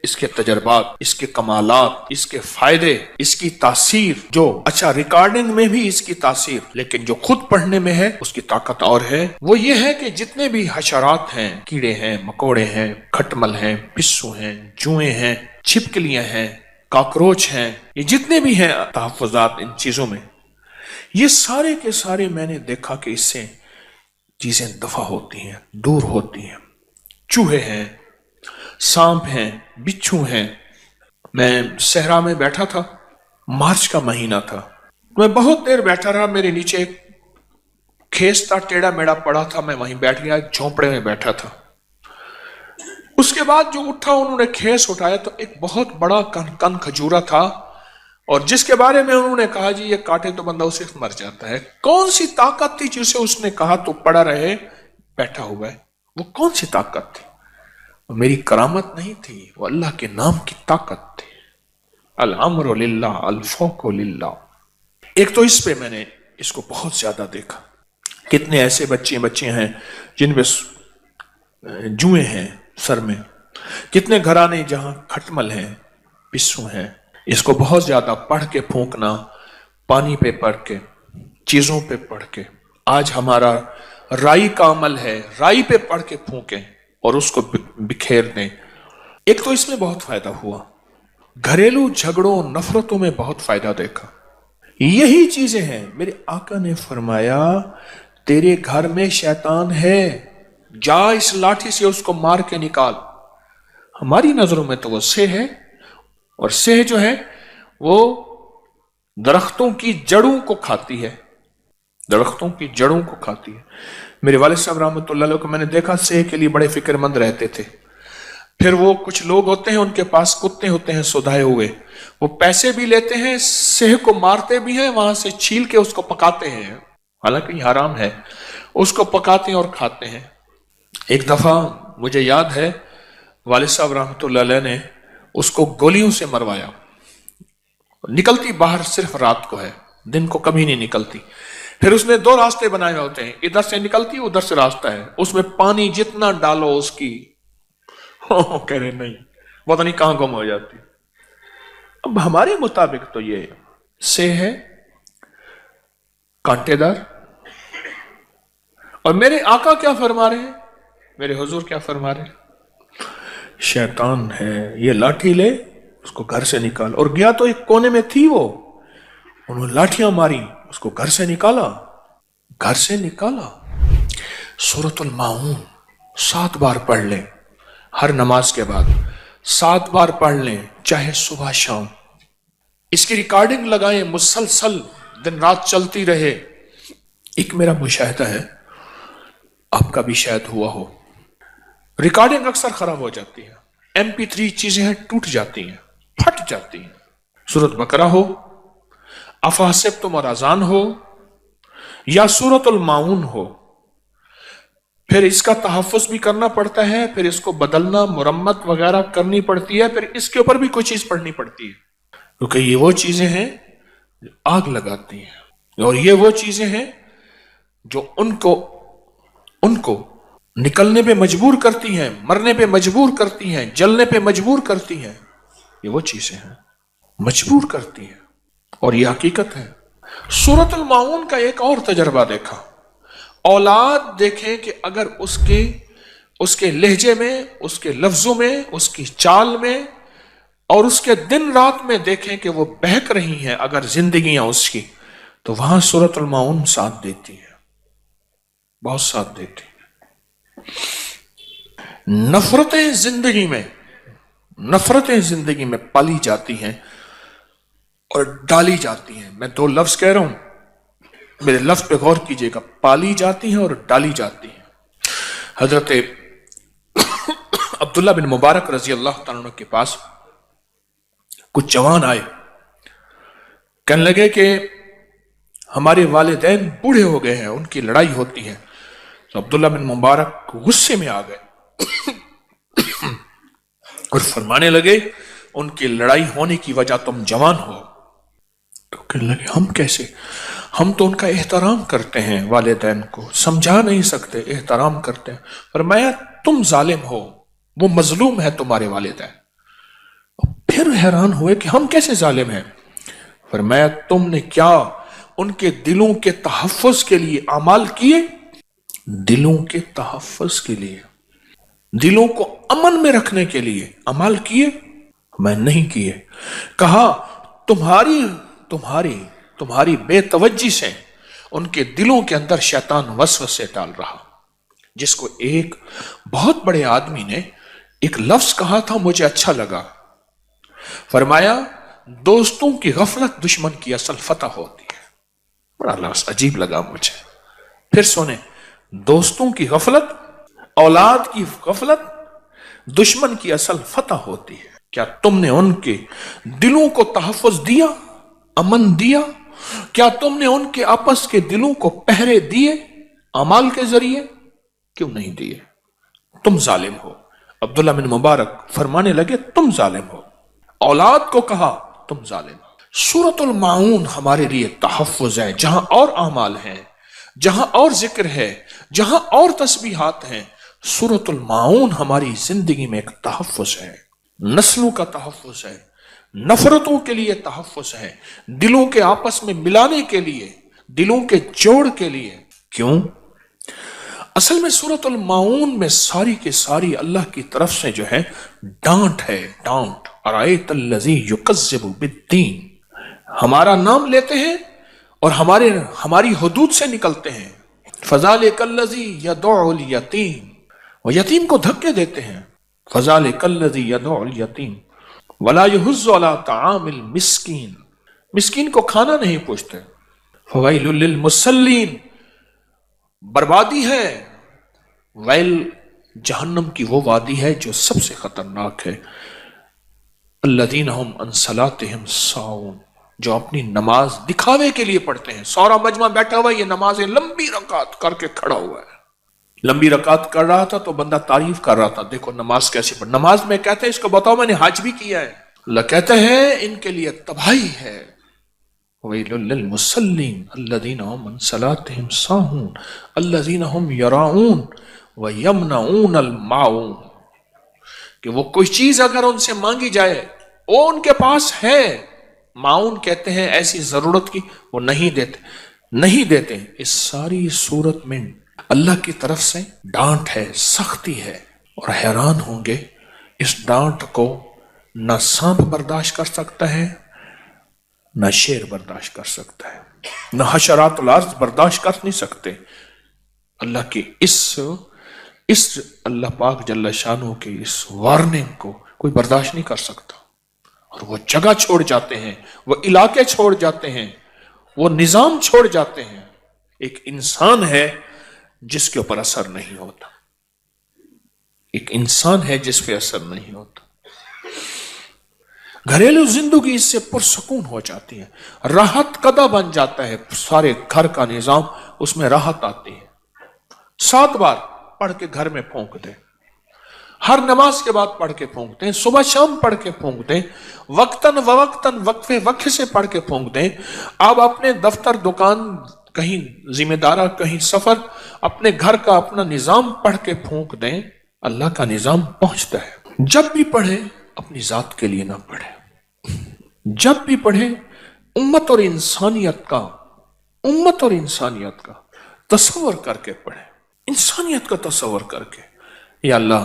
اس کے تجربات، اس کے کمالات، اس کے فائدے، اس کی تاثیر، جو اچھا ریکارڈنگ میں بھی اس کی تاثیر، لیکن جو خود پڑھنے میں ہے اس کی طاقت اور ہے۔ وہ یہ ہے کہ جتنے بھی حشرات ہیں، کیڑے ہیں، مکوڑے ہیں، کھٹمل ہیں، پسو ہیں، جوئیں ہیں، چھپکلیاں ہیں، کاکروچ ہیں، یہ جتنے بھی ہیں تحفظات ان چیزوں میں، یہ سارے کے سارے میں نے دیکھا کہ اس سے چیزیں دفع ہوتی ہیں، دور ہوتی ہیں۔ چوہے ہیں، سانپ ہیں، بچھو ہیں۔ میں صحرا میں بیٹھا تھا، مارچ کا مہینہ تھا، میں بہت دیر بیٹھا رہا، میرے نیچے ایک کھیس تھا، ٹیڑھا میڑا پڑا تھا، میں وہیں بیٹھ گیا، جھونپڑے میں بیٹھا تھا۔ اس کے بعد جو اٹھا، انہوں نے کھیس اٹھایا تو ایک بہت بڑا کن کھجورا تھا، اور جس کے بارے میں انہوں نے کہا جی یہ کاٹے تو بندہ اسے مر جاتا ہے۔ کون سی طاقت تھی جسے اس نے کہا تو پڑا رہے بیٹھا ہوا ہے؟ وہ کون سی طاقت تھی؟ وہ میری کرامت نہیں تھی، وہ اللہ کے نام کی طاقت تھی۔ الامر للہ الفوق للہ۔ ایک تو اس پہ میں نے اس کو بہت زیادہ دیکھا، کتنے ایسے بچے ہیں جن میں جوئیں ہیں سر میں، کتنے گھرانے جہاں کھٹمل ہیں، پسو ہیں۔ اس کو بہت زیادہ پڑھ کے پھونکنا، پانی پہ پڑھ کے، چیزوں پہ پڑھ کے۔ آج ہمارا رائی کا عمل ہے، رائی پہ پڑھ کے پھونکیں اور اس کو بکھیر دیں۔ ایک تو اس میں بہت فائدہ ہوا، گھریلو جھگڑوں نفرتوں میں بہت فائدہ دیکھا۔ یہی چیزیں ہیں، میرے آقا نے فرمایا تیرے گھر میں شیطان ہے، جا اس لاٹھی سے اس کو مار کے نکال۔ ہماری نظروں میں تو وہ سہ ہے، اور سہ جو ہے وہ درختوں کی جڑوں کو کھاتی ہے، درختوں کی جڑوں کو کھاتی ہے۔ میرے والد صاحب رحمۃ اللہ علیہ کو میں نے دیکھا سہ کے لیے بڑے فکر مند رہتے تھے۔ پھر وہ کچھ لوگ ہوتے ہیں ان کے پاس کتے ہوتے ہیں سودھائے ہوئے، وہ پیسے بھی لیتے ہیں، سہ کو مارتے بھی ہیں، وہاں سے چھیل کے اس کو پکاتے ہیں، حالانکہ یہ حرام ہے، اس کو پکاتے ہیں اور کھاتے ہیں۔ ایک دفعہ مجھے یاد ہے والد صاحب رحمۃ اللہ علیہ نے اس کو گولیوں سے مروایا، نکلتی باہر صرف رات کو ہے، دن کو کبھی نہیں نکلتی۔ پھر اس نے دو راستے بنائے ہوتے ہیں، ادھر سے نکلتی ادھر سے راستہ ہے، اس میں پانی جتنا ڈالو اس کی کہہ رہے نہیں پتہ نہیں کہاں گم ہو جاتی۔ اب ہمارے مطابق تو یہ سے ہے کانٹے دار، اور میرے آقا کیا فرما رہے ہیں، میرے حضور کیا فرما رہے ہیں؟ شیطان ہے، یہ لاٹھی لے اس کو گھر سے نکال۔ اور گیا تو ایک کونے میں تھی وہ، انہوں نے لاٹھیاں ماری، اس کو گھر سے نکالا، گھر سے نکالا۔ سورۃ الماعون 7 بار پڑھ لیں، ہر نماز کے بعد 7 بار پڑھ لیں، چاہے صبح شام۔ اس کی ریکارڈنگ لگائیں، مسلسل دن رات چلتی رہے۔ ایک میرا مشاہدہ ہے، آپ کا بھی شاید ہوا ہو، ریکارڈنگ اکثر خراب ہو جاتی ہے، MP3 چیزیں ہیں ٹوٹ جاتی ہیں، پھٹ جاتی ہیں۔ سورۃ بقرہ ہو، افحسبتم اور اذان ہو، یا سورۃ الماعون ہو، پھر اس کا تحفظ بھی کرنا پڑتا ہے، پھر اس کو بدلنا، مرمت وغیرہ کرنی پڑتی ہے، پھر اس کے اوپر بھی کوئی چیز پڑھنی پڑتی ہے، کیونکہ یہ وہ چیزیں ہیں جو آگ لگاتی ہیں، اور یہ وہ چیزیں ہیں جو ان کو نکلنے پہ مجبور کرتی ہیں، مرنے پہ مجبور کرتی ہیں، جلنے پہ مجبور کرتی ہیں۔ یہ وہ چیزیں ہیں مجبور کرتی ہیں، اور یہ حقیقت ہے۔ سورۃ الماعون کا ایک اور تجربہ دیکھا، اولاد دیکھیں کہ اگر اس کے لہجے میں، اس کے لفظوں میں، اس کی چال میں، اور اس کے دن رات میں دیکھیں کہ وہ بہک رہی ہیں اگر زندگیاں اس کی، تو وہاں سورۃ الماعون ساتھ دیتی ہے، بہت ساتھ دیتی ہے۔ نفرتیں زندگی میں پالی جاتی ہیں اور ڈالی جاتی ہیں۔ میں 2 لفظ کہہ رہا ہوں، میرے لفظ پہ غور کیجئے گا، پالی جاتی ہیں اور ڈالی جاتی ہیں۔ حضرت عبداللہ بن مبارک رضی اللہ تعالیٰ عنہ کے پاس کچھ جوان آئے، کہنے لگے کہ ہمارے والدین بوڑھے ہو گئے ہیں، ان کی لڑائی ہوتی ہے۔ تو عبداللہ بن مبارک غصے میں آ گئے اور فرمانے لگے ان کی لڑائی ہونے کی وجہ تم جوان ہو۔ تو کہنے لگے ہم کیسے، ہم تو ان کا احترام کرتے ہیں، والدین کو سمجھا نہیں سکتے، احترام کرتے ہیں۔ فرمایا تم ظالم ہو، وہ مظلوم ہے تمہارے والدین، پھر حیران ہوئے کہ ہم کیسے ظالم ہیں؟ فرمایا تم نے کیا ان کے دلوں کے تحفظ کے لیے اعمال کیے؟ دلوں کے تحفظ کے لیے، دلوں کو امن میں رکھنے کے لیے اعمال کیے؟ میں نہیں کیے۔ کہا تمہاری بے توجہی سے ان کے دلوں کے اندر شیطان وسوسے ڈال رہا، جس کو ایک بہت بڑے آدمی نے ایک لفظ کہا تھا، مجھے اچھا لگا۔ فرمایا دوستوں کی غفلت دشمن کی اصل فتح ہوتی ہے۔ بڑا لفظ عجیب لگا مجھے۔ پھر سنیں، دوستوں کی غفلت، اولاد کی غفلت دشمن کی اصل فتح ہوتی ہے۔ کیا تم نے ان کے دلوں کو تحفظ دیا، امن دیا؟ کیا تم نے ان کے آپس کے دلوں کو پہرے دیے اعمال کے ذریعے؟ کیوں نہیں دیے؟ تم ظالم ہو۔ عبداللہ بن مبارک فرمانے لگے تم ظالم ہو۔ اولاد کو کہا تم ظالم ہو۔ سورۃ الماعون ہمارے لیے تحفظ ہے، جہاں اور اعمال ہیں، جہاں اور ذکر ہے، جہاں اور تسبیحات ہیں، سورۃ الماعون ہماری زندگی میں ایک تحفظ ہے، نسلوں کا تحفظ ہے، نفرتوں کے لیے تحفظ ہے، دلوں کے آپس میں ملانے کے لیے، دلوں کے جوڑ کے لیے۔ کیوں؟ اصل میں سورۃ الماعون میں ساری کے ساری اللہ کی طرف سے جو ہے ڈانٹ ہے، ڈانٹ۔ ارائیت الذی یکذب بالدین، ہمارا نام لیتے ہیں اور ہماری حدود سے نکلتے ہیں۔ فذالک الذی یدع الیتیم، وہ یتیم کو دھکے دیتے ہیں۔ فذالک الذی یدع الیتیم ولا یحض علی طعام المسکین، مسکین کو کھانا نہیں پوچھتے۔ فویل للمصلین، بربادی ہے، ویل جہنم کی وہ وادی ہے جو سب سے خطرناک ہے۔ الذین هم عن صلاتهم ساہون، جو اپنی نماز دکھاوے کے لیے پڑھتے ہیں۔ سورا مجمع بیٹھا ہوا ہے، یہ نمازیں لمبی رکعت کر کے کھڑا ہوا ہے، لمبی رکعت کر رہا تھا تو بندہ تعریف کر رہا تھا، دیکھو نماز کیسے پڑھ۔ نماز میں کہتے ہیں اس کو بتاؤ میں نے حج بھی کیا ہے۔ اللہ کہتے ہیں ان کے لیے تباہی ہے۔ ویل للمصلین الذین هم عن صلاتهم ساہون الذین هم یراؤون ویمنعون الماعون، کہ وہ کوئی چیز اگر ان سے مانگی جائے وہ ان کے پاس ہے، معاون کہتے ہیں ایسی ضرورت کی، وہ نہیں دیتے۔ اس ساری صورت میں اللہ کی طرف سے ڈانٹ ہے، سختی ہے، اور حیران ہوں گے اس ڈانٹ کو نہ سانپ برداشت کر سکتا ہے، نہ شیر برداشت کر سکتا ہے، نہ حشرات الارض برداشت کر نہیں سکتے۔ اللہ کی اس اللہ پاک جل شانہ کے اس وارننگ کو کوئی برداشت نہیں کر سکتا، اور وہ جگہ چھوڑ جاتے ہیں، وہ علاقے چھوڑ جاتے ہیں، وہ نظام چھوڑ جاتے ہیں۔ ایک انسان ہے جس کے اوپر اثر نہیں ہوتا، ایک انسان ہے جس پہ اثر نہیں ہوتا۔ گھریلو زندگی اس سے پرسکون ہو جاتی ہے، راحت قدہ بن جاتا ہے، سارے گھر کا نظام اس میں راحت آتی ہے۔ 7 بار پڑھ کے گھر میں پھونک دیں، ہر نماز کے بعد پڑھ کے پھونک دیں، صبح شام پڑھ کے پھونک دیں، وقتاً وقتاً وقفے وقفے سے پڑھ کے پھونک دیں۔ آپ اپنے دفتر، دکان، کہیں ذمہ دارہ، کہیں سفر، اپنے گھر کا اپنا نظام پڑھ کے پھونک دیں، اللہ کا نظام پہنچتا ہے۔ جب بھی پڑھیں اپنی ذات کے لیے نہ پڑھیں، جب بھی پڑھیں امت اور انسانیت کا تصور کر کے پڑھیں، انسانیت کا تصور کر کے۔ یا اللہ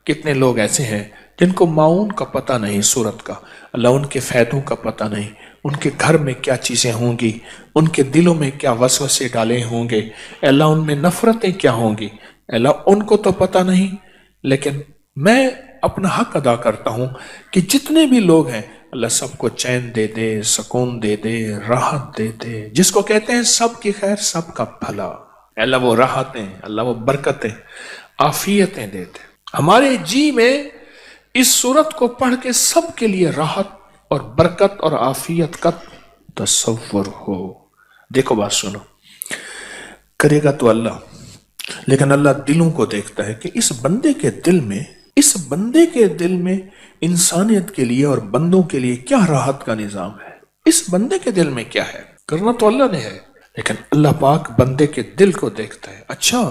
کتنے لوگ ایسے ہیں جن کو معاون کا پتہ نہیں، صورت کا، اللہ ان کے فائدوں کا پتہ نہیں، ان کے گھر میں کیا چیزیں ہوں گی، ان کے دلوں میں کیا وسوسے ڈالے ہوں گے، اللہ ان میں نفرتیں کیا ہوں گی، اللہ ان کو تو پتہ نہیں۔ لیکن میں اپنا حق ادا کرتا ہوں کہ جتنے بھی لوگ ہیں اللہ سب کو چین دے دے، سکون دے دے، راحت دے دے، جس کو کہتے ہیں سب کی خیر، سب کا بھلا۔ اللہ وہ راحتیں، اللہ وہ برکتیں، عافیتیں دے دے ہمارے جی میں۔ اس صورت کو پڑھ کے سب کے لیے راحت اور برکت اور عافیت کا تصور ہو۔ دیکھو بات سنو، کرے گا تو اللہ، لیکن اللہ دلوں کو دیکھتا ہے کہ اس بندے کے دل میں انسانیت کے لیے اور بندوں کے لیے کیا راحت کا نظام ہے، اس بندے کے دل میں کیا ہے۔ کرنا تو اللہ نے ہے، لیکن اللہ پاک بندے کے دل کو دیکھتا ہے۔ اچھا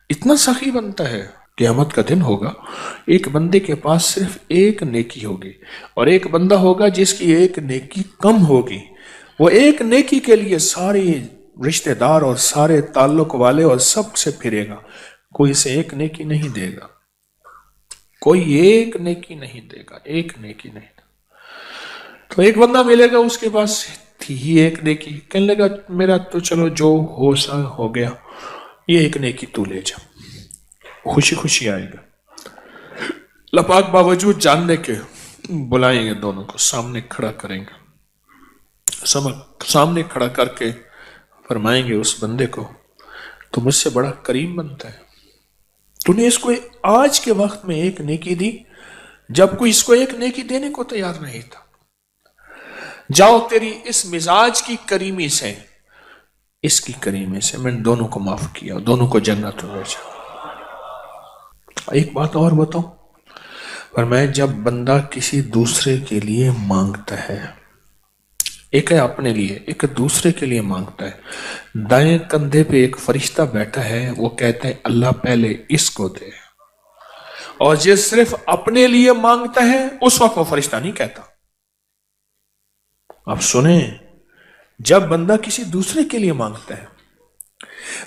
اتنا سخی بنتا ہے، قیامت کا دن ہوگا، ایک بندے کے پاس صرف ایک نیکی ہوگی، اور ایک بندہ ہوگا جس کی ایک نیکی کم ہوگی. وہ ایک نیکی کے لیے سارے رشتہ دار اور سارے تعلق والے اور سب سے پھرے گا، کوئی اسے ایک نیکی نہیں دے گا، کوئی ایک نیکی نہیں دے گا، ایک نیکی نہیں دے گا. تو ایک بندہ ملے گا، اس کے پاس تھی ہی ایک نیکی، کہنے لگا میرا تو چلو جو ہو سا ہو گیا، یہ ایک نیکی تو لے جا. خوشی خوشی آئے گا. اللہ پاک باوجود جاننے کے بلائیں گے، دونوں کو سامنے کھڑا کریں گے، سامنے کھڑا کر کے فرمائیں گے اس بندے کو تو مجھ سے بڑا کریم بنتا ہے، تو نے اس کو آج کے وقت میں ایک نیکی دی جب کوئی اس کو ایک نیکی دینے کو تیار نہیں تھا. جاؤ تیری اس مزاج کی کریمی سے، اس کی کریمی سے میں نے دونوں کو معاف کیا، دونوں کو جنت میں بھیجا. ایک بات اور بتاؤں، فرمایا جب بندہ کسی دوسرے کے لیے مانگتا ہے، ایک ہے اپنے لیے، ایک دوسرے کے لیے مانگتا ہے، دائیں کندھے پہ ایک فرشتہ بیٹھا ہے، وہ کہتا ہے اللہ پہلے اس کو دے. اور جو صرف اپنے لیے مانگتا ہے اس وقت وہ فرشتہ نہیں کہتا. آپ سنیں، جب بندہ کسی دوسرے کے لیے مانگتا ہے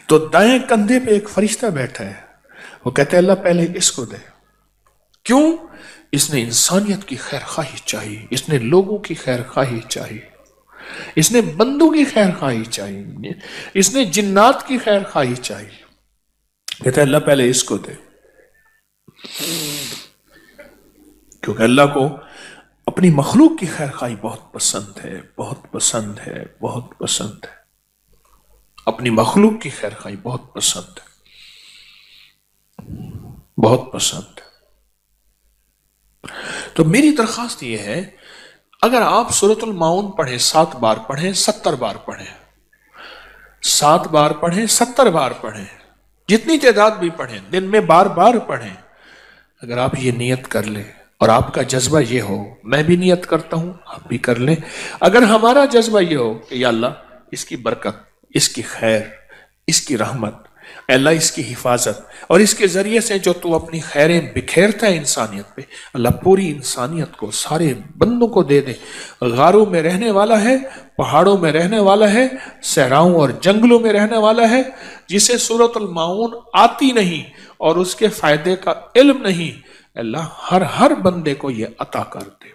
تو دائیں کندھے پہ ایک فرشتہ بیٹھا ہے، وہ کہتا ہے اللہ پہلے اس کو دے. کیوں؟ اس نے انسانیت کی خیر خواہی چاہیے، اس نے لوگوں کی خیر خواہی چاہیے، اس نے بندوں کی خیر خواہی چاہیے، اس نے جنات کی خیر خواہی چاہیے. کہتا ہے اللہ پہلے اس کو دے، کیونکہ اللہ کو اپنی مخلوق کی خیر خواہی بہت پسند ہے، بہت پسند ہے، بہت پسند ہے. اپنی مخلوق کی خیر خواہی بہت پسند ہے، بہت پسند ہے. تو میری درخواست یہ ہے، اگر آپ سورۃ الماؤن پڑھیں 7 بار پڑھیں، 70 بار پڑھیں، 7 بار پڑھیں، 70 بار پڑھیں، جتنی تعداد بھی پڑھیں، دن میں بار بار پڑھیں، اگر آپ یہ نیت کر لیں اور آپ کا جذبہ یہ ہو، میں بھی نیت کرتا ہوں، آپ بھی کر لیں، اگر ہمارا جذبہ یہ ہو کہ یا اللہ اس کی برکت، اس کی خیر، اس کی رحمت، اے اللہ اس کی حفاظت، اور اس کے ذریعے سے جو تو اپنی خیریں بکھیرتا ہے انسانیت پہ، اللہ پوری انسانیت کو، سارے بندوں کو دے دے. غاروں میں رہنے والا ہے، پہاڑوں میں رہنے والا ہے، صحراؤں اور جنگلوں میں رہنے والا ہے، جسے سورۃ الماؤن آتی نہیں اور اس کے فائدے کا علم نہیں، اللہ ہر بندے کو یہ عطا کر دے.